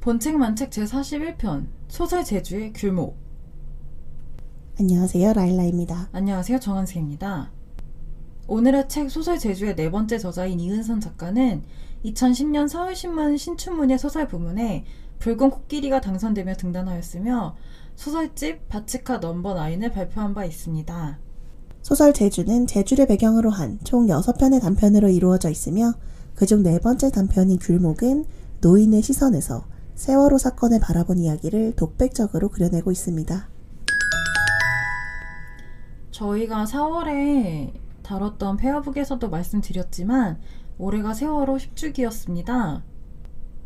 본책만책 제41편 소설 제주의 귤목. 안녕하세요, 라일라입니다. 안녕하세요, 정한승입니다. 오늘의 책 소설 제주의 네 번째 저자인 이은선 작가는 2010년 서울신문 신춘문예 소설 부문에 붉은 코끼리가 당선되며 등단하였으며 소설집 바치카 넘버9을 발표한 바 있습니다. 소설 제주는 제주를 배경으로 한 총 6편의 단편으로 이루어져 있으며 그중 네 번째 단편인 귤목은 노인의 시선에서 세월호 사건을 바라본 이야기를 독백적으로 그려내고 있습니다. 저희가 4월에 다뤘던 페어북에서도 말씀드렸지만 올해가 세월호 10주기였습니다.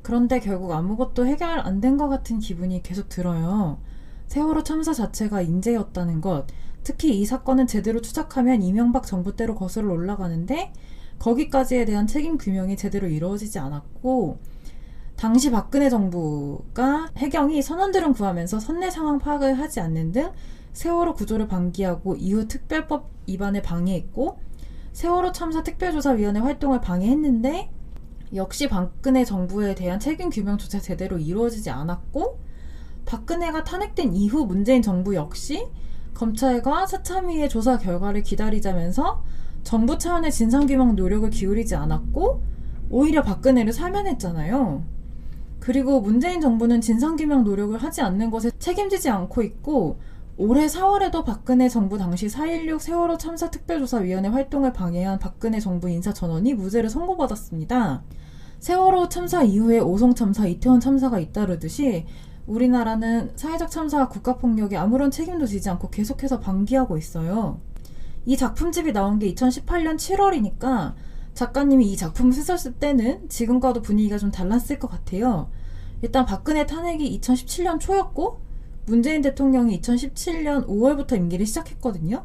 그런데 결국 아무것도 해결 안 된 것 같은 기분이 계속 들어요. 세월호 참사 자체가 인재였다는 것, 특히 이 사건은 제대로 추적하면 이명박 정부 때로 거슬러 올라가는데 거기까지에 대한 책임 규명이 제대로 이루어지지 않았고, 당시 박근혜 정부가 해경이 선원들은 구하면서 선내 상황 파악을 하지 않는 등 세월호 구조를 방기하고 이후 특별법 위반을 방해했고, 세월호 참사 특별조사위원회 활동을 방해했는데 역시 박근혜 정부에 대한 책임 규명조차 제대로 이루어지지 않았고, 박근혜가 탄핵된 이후 문재인 정부 역시 검찰과 사참위의 조사 결과를 기다리자면서 정부 차원의 진상규명 노력을 기울이지 않았고 오히려 박근혜를 사면했잖아요. 그리고 문재인 정부는 진상규명 노력을 하지 않는 것에 책임지지 않고 있고, 올해 4월에도 박근혜 정부 당시 4.16 세월호 참사 특별조사위원회 활동을 방해한 박근혜 정부 인사 전원이 무죄를 선고받았습니다. 세월호 참사 이후에 오송 참사, 이태원 참사가 잇따르듯이 우리나라는 사회적 참사와 국가폭력에 아무런 책임도 지지 않고 계속해서 방기하고 있어요. 이 작품집이 나온 게 2018년 7월이니까 작가님이 이 작품을 쓰셨을 때는 지금과도 분위기가 좀 달랐을 것 같아요. 일단 박근혜 탄핵이 2017년 초였고 문재인 대통령이 2017년 5월부터 임기를 시작했거든요.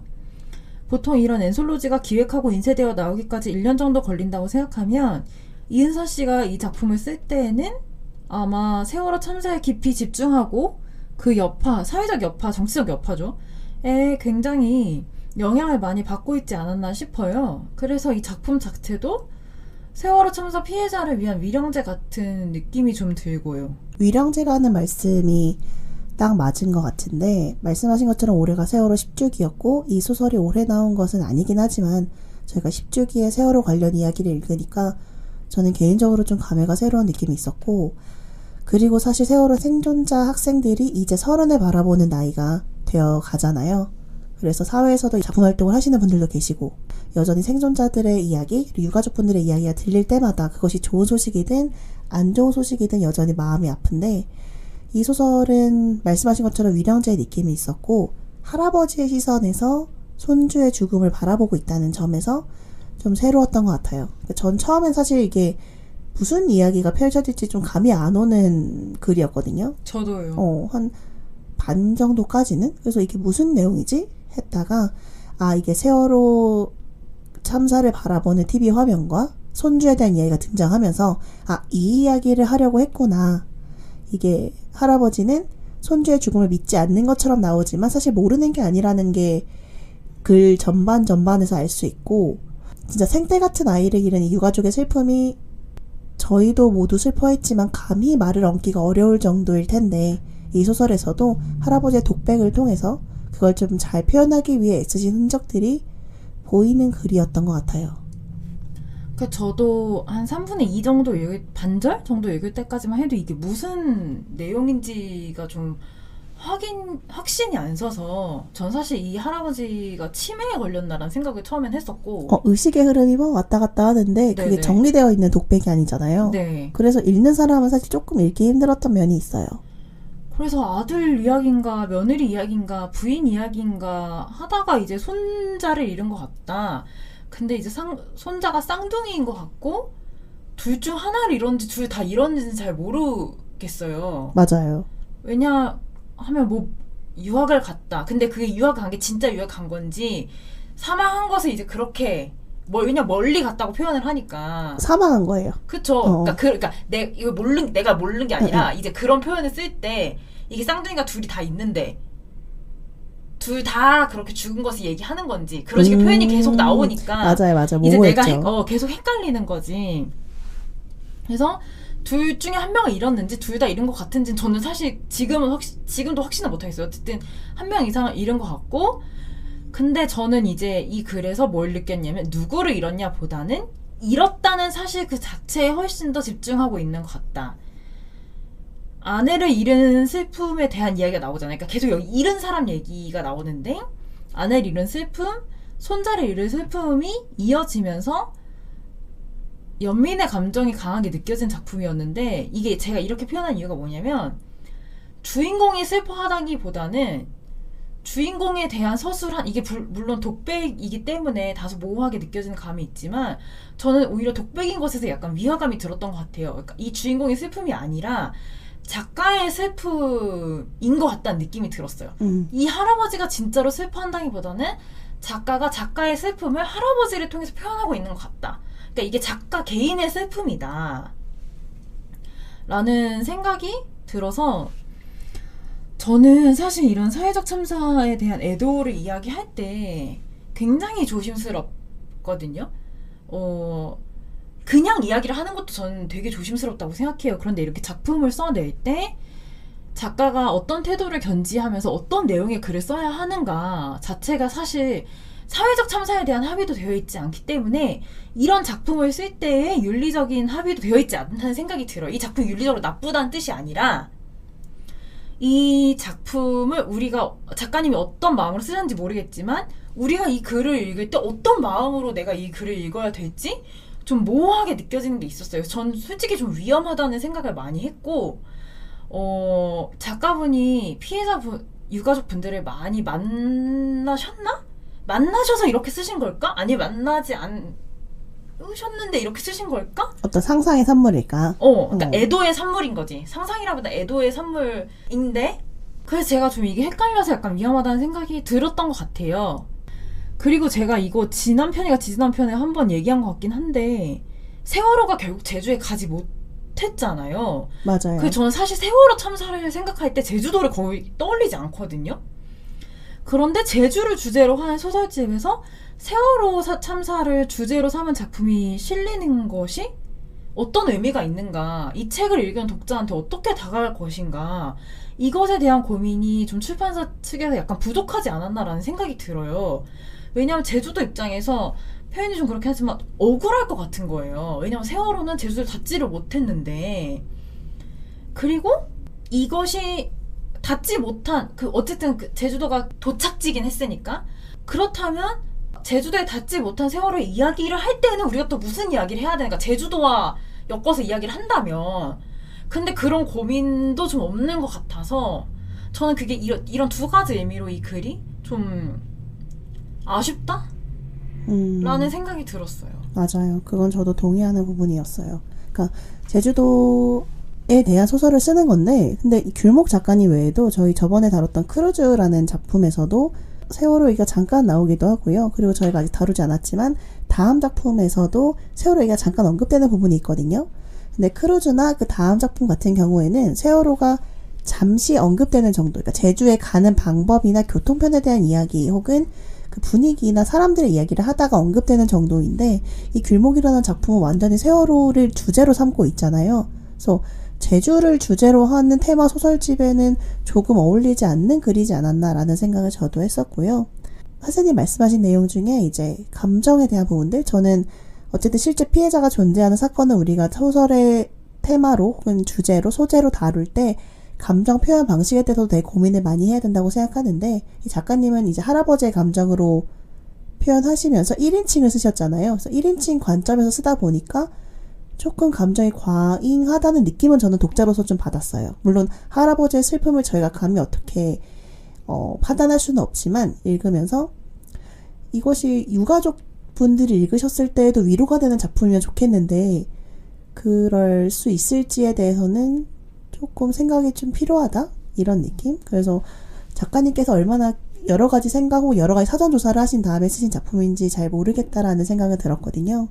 보통 이런 엔솔로지가 기획하고 인쇄되어 나오기까지 1년 정도 걸린다고 생각하면 이은선 씨가 이 작품을 쓸 때에는 아마 세월호 참사에 깊이 집중하고 그 여파, 사회적 여파, 정치적 여파죠. 에 굉장히 영향을 많이 받고 있지 않았나 싶어요. 그래서 이 작품 자체도 세월호 참사 피해자를 위한 위령제 같은 느낌이 좀 들고요. 위령제라는 말씀이 딱 맞은 것 같은데, 말씀하신 것처럼 올해가 세월호 10주기였고 이 소설이 올해 나온 것은 아니긴 하지만 저희가 10주기의 세월호 관련 이야기를 읽으니까 저는 개인적으로 좀 감회가 새로운 느낌이 있었고, 그리고 사실 세월호 생존자 학생들이 이제 30을 바라보는 나이가 되어 가잖아요. 그래서 사회에서도 작품 활동을 하시는 분들도 계시고, 여전히 생존자들의 이야기, 유가족분들의 이야기가 들릴 때마다 그것이 좋은 소식이든 안 좋은 소식이든 여전히 마음이 아픈데, 이 소설은 말씀하신 것처럼 위령제의 느낌이 있었고 할아버지의 시선에서 손주의 죽음을 바라보고 있다는 점에서 좀 새로웠던 것 같아요. 전 처음엔 사실 이게 무슨 이야기가 펼쳐질지 좀 감이 안 오는 글이었거든요. 저도요. 한 반 정도까지는. 그래서 이게 무슨 내용이지? 했다가 이게 세월호 참사를 바라보는 TV 화면과 손주에 대한 이야기가 등장하면서 이 이야기를 하려고 했구나. 이게 할아버지는 손주의 죽음을 믿지 않는 것처럼 나오지만 사실 모르는 게 아니라는 게 글 전반에서 알 수 있고, 진짜 생떼 같은 아이를 기른 이 유가족의 슬픔이 저희도 모두 슬퍼했지만 감히 말을 얹기가 어려울 정도일 텐데, 이 소설에서도 할아버지의 독백을 통해서 그걸 좀 잘 표현하기 위해 애쓰신 흔적들이 보이는 글이었던 것 같아요. 저도 한 3분의 2 정도 반절 정도 읽을 때까지만 해도 이게 무슨 내용인지가 좀 확신이 안 서서, 전 사실 이 할아버지가 치매에 걸렸나라는 생각을 처음엔 했었고, 의식의 흐름이 왔다 갔다 하는데 그게 네네. 정리되어 있는 독백이 아니잖아요. 네. 그래서 읽는 사람은 사실 조금 읽기 힘들었던 면이 있어요. 그래서 아들 이야기인가 며느리 이야기인가 부인 이야기인가 하다가 이제 손자를 잃은 것 같다. 근데 이제 손자가 쌍둥이인 것 같고 둘 중 하나를 잃었는지 둘 다 잃었는지는 잘 모르겠어요. 맞아요. 왜냐하면 뭐 유학을 갔다. 근데 그게 유학 간 게 진짜 유학 간 건지, 사망한 것을 이제 그렇게 멀리 갔다고 표현을 하니까 사망한 거예요. 그쵸. 그러니까 내가 모르는 게 아니라 이제 그런 표현을 쓸 때 이게 쌍둥이가 둘이 다 있는데 둘 다 그렇게 죽은 것을 얘기하는 건지, 그런 식의 표현이 계속 나오니까 맞아요. 이제 모호했죠. 내가 계속 헷갈리는 거지. 그래서 둘 중에 한 명을 잃었는지 둘 다 잃은 것 같은지는 저는 사실 지금도 확신을 못하겠어요. 어쨌든 한 명 이상을 잃은 것 같고, 근데 저는 이제 이 글에서 뭘 느꼈냐면 누구를 잃었냐 보다는 잃었다는 사실 그 자체에 훨씬 더 집중하고 있는 것 같다. 아내를 잃은 슬픔에 대한 이야기가 나오잖아요. 그러니까 계속 여기 잃은 사람 얘기가 나오는데, 아내를 잃은 슬픔, 손자를 잃은 슬픔이 이어지면서 연민의 감정이 강하게 느껴진 작품이었는데, 이게 제가 이렇게 표현한 이유가 뭐냐면, 주인공이 슬퍼하다기보다는 주인공에 대한 서술한, 이게 물론 독백이기 때문에 다소 모호하게 느껴지는 감이 있지만, 저는 오히려 독백인 것에서 약간 위화감이 들었던 것 같아요. 그러니까 이 주인공의 슬픔이 아니라 작가의 슬픔인 것 같다는 느낌이 들었어요. 이 할아버지가 진짜로 슬퍼한다기보다는 작가가 작가의 슬픔을 할아버지를 통해서 표현하고 있는 것 같다. 그러니까 이게 작가 개인의 슬픔이다 라는 생각이 들어서, 저는 사실 이런 사회적 참사에 대한 애도를 이야기할 때 굉장히 조심스럽거든요. 그냥 이야기를 하는 것도 저는 되게 조심스럽다고 생각해요. 그런데 이렇게 작품을 써낼 때 작가가 어떤 태도를 견지하면서 어떤 내용의 글을 써야 하는가 자체가 사실 사회적 참사에 대한 합의도 되어 있지 않기 때문에, 이런 작품을 쓸 때의 윤리적인 합의도 되어 있지 않다는 생각이 들어요. 이 작품이 윤리적으로 나쁘다는 뜻이 아니라, 이 작품을 우리가, 작가님이 어떤 마음으로 쓰셨는지 모르겠지만 우리가 이 글을 읽을 때 어떤 마음으로 내가 이 글을 읽어야 될지 좀 모호하게 느껴지는 게 있었어요. 전 솔직히 좀 위험하다는 생각을 많이 했고, 작가분이 유가족 분들을 많이 만나셔서 이렇게 쓰신 걸까? 아니, 만나지 않으셨는데 이렇게 쓰신 걸까? 어떤 상상의 산물일까? 그러니까 애도의 산물인 거지. 상상이라보다 애도의 산물인데, 그래서 제가 좀 이게 헷갈려서 약간 위험하다는 생각이 들었던 것 같아요. 그리고 제가 이거 지난편에 한번 얘기한 것 같긴 한데, 세월호가 결국 제주에 가지 못했잖아요. 맞아요. 그래서 저는 사실 세월호 참사를 생각할 때 제주도를 거의 떠올리지 않거든요. 그런데 제주를 주제로 한 소설집에서 세월호 참사를 주제로 삼은 작품이 실리는 것이 어떤 의미가 있는가, 이 책을 읽은 독자한테 어떻게 다가갈 것인가, 이것에 대한 고민이 좀 출판사 측에서 약간 부족하지 않았나라는 생각이 들어요. 왜냐하면 제주도 입장에서 표현이 좀 그렇게 하지만 억울할 것 같은 거예요. 왜냐하면 세월호는 제주도를 닿지를 못했는데, 그리고 이것이 닿지 못한, 어쨌든 제주도가 도착지긴 했으니까, 그렇다면 제주도에 닿지 못한 세월호의 이야기를 할 때는 우리가 또 무슨 이야기를 해야 되는가, 제주도와 엮어서 이야기를 한다면. 근데 그런 고민도 좀 없는 것 같아서, 저는 그게 이런 두 가지 의미로 이 글이 좀 아쉽다? 라는 생각이 들었어요. 맞아요. 그건 저도 동의하는 부분이었어요. 그러니까 제주도에 대한 소설을 쓰는 건데, 근데 이 귤목 작가님 외에도 저희 저번에 다뤘던 크루즈라는 작품에서도 세월호 얘기가 잠깐 나오기도 하고요. 그리고 저희가 아직 다루지 않았지만 다음 작품에서도 세월호 얘기가 잠깐 언급되는 부분이 있거든요. 근데 크루즈나 그 다음 작품 같은 경우에는 세월호가 잠시 언급되는 정도, 그러니까 제주에 가는 방법이나 교통편에 대한 이야기 혹은 그 분위기나 사람들의 이야기를 하다가 언급되는 정도인데, 이 귤목이라는 작품은 완전히 세월호를 주제로 삼고 있잖아요. 그래서 제주를 주제로 하는 테마 소설집에는 조금 어울리지 않는 글이지 않았나라는 생각을 저도 했었고요. 선생님 말씀하신 내용 중에 이제 감정에 대한 부분들, 저는 어쨌든 실제 피해자가 존재하는 사건을 우리가 소설의 테마로 혹은 주제로, 소재로 다룰 때 감정 표현 방식에 대해서도 되게 고민을 많이 해야 된다고 생각하는데, 이 작가님은 이제 할아버지의 감정으로 표현하시면서 1인칭을 쓰셨잖아요. 그래서 1인칭 관점에서 쓰다 보니까 조금 감정이 과잉하다는 느낌은 저는 독자로서 좀 받았어요. 물론 할아버지의 슬픔을 저희가 감히 어떻게 판단할 수는 없지만, 읽으면서 이것이 유가족 분들이 읽으셨을 때에도 위로가 되는 작품이면 좋겠는데 그럴 수 있을지에 대해서는 조금 생각이 좀 필요하다, 이런 느낌. 그래서 작가님께서 얼마나 여러 가지 생각하고 여러 가지 사전 조사를 하신 다음에 쓰신 작품인지 잘 모르겠다라는 생각을 들었거든요.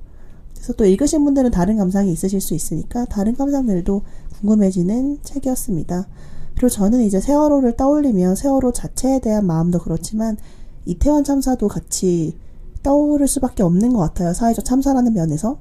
그래서 또 읽으신 분들은 다른 감상이 있으실 수 있으니까 다른 감상들도 궁금해지는 책이었습니다. 그리고 저는 이제 세월호를 떠올리면 세월호 자체에 대한 마음도 그렇지만 이태원 참사도 같이 떠오를 수밖에 없는 것 같아요. 사회적 참사라는 면에서.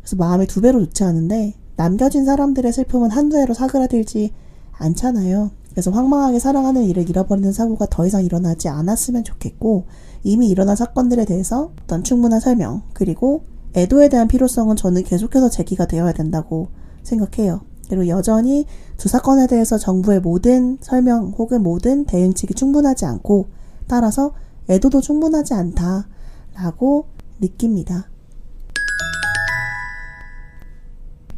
그래서 마음이 두 배로 좋지 않은데, 남겨진 사람들의 슬픔은 한두 해로 사그라들지 않잖아요. 그래서 황망하게 사랑하는 이를 잃어버리는 사고가 더 이상 일어나지 않았으면 좋겠고, 이미 일어난 사건들에 대해서 어떤 충분한 설명, 그리고 애도에 대한 필요성은 저는 계속해서 제기가 되어야 된다고 생각해요. 그리고 여전히 두 사건에 대해서 정부의 모든 설명 혹은 모든 대응책이 충분하지 않고, 따라서 애도도 충분하지 않다라고 느낍니다.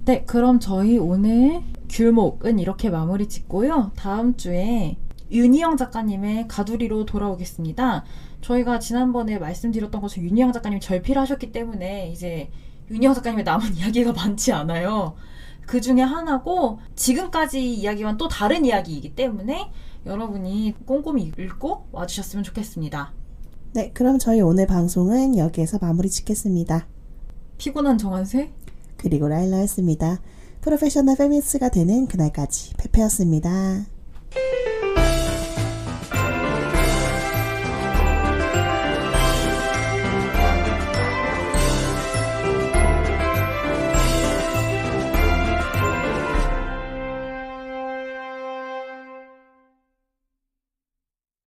네, 그럼 저희 오늘 귤목은 이렇게 마무리 짓고요. 다음 주에 윤희영 작가님의 가두리로 돌아오겠습니다. 저희가 지난번에 말씀드렸던 것처럼 윤희영 작가님이 절필하셨기 때문에 이제 윤희영 작가님의 남은 이야기가 많지 않아요. 그 중에 하나고, 지금까지 이야기와는 또 다른 이야기이기 때문에 여러분이 꼼꼼히 읽고 와주셨으면 좋겠습니다. 네, 그럼 저희 오늘 방송은 여기에서 마무리 짓겠습니다. 피곤한 정한세? 그리고 라일라였습니다. 프로페셔널 페미니스트가 되는 그날까지 페페였습니다.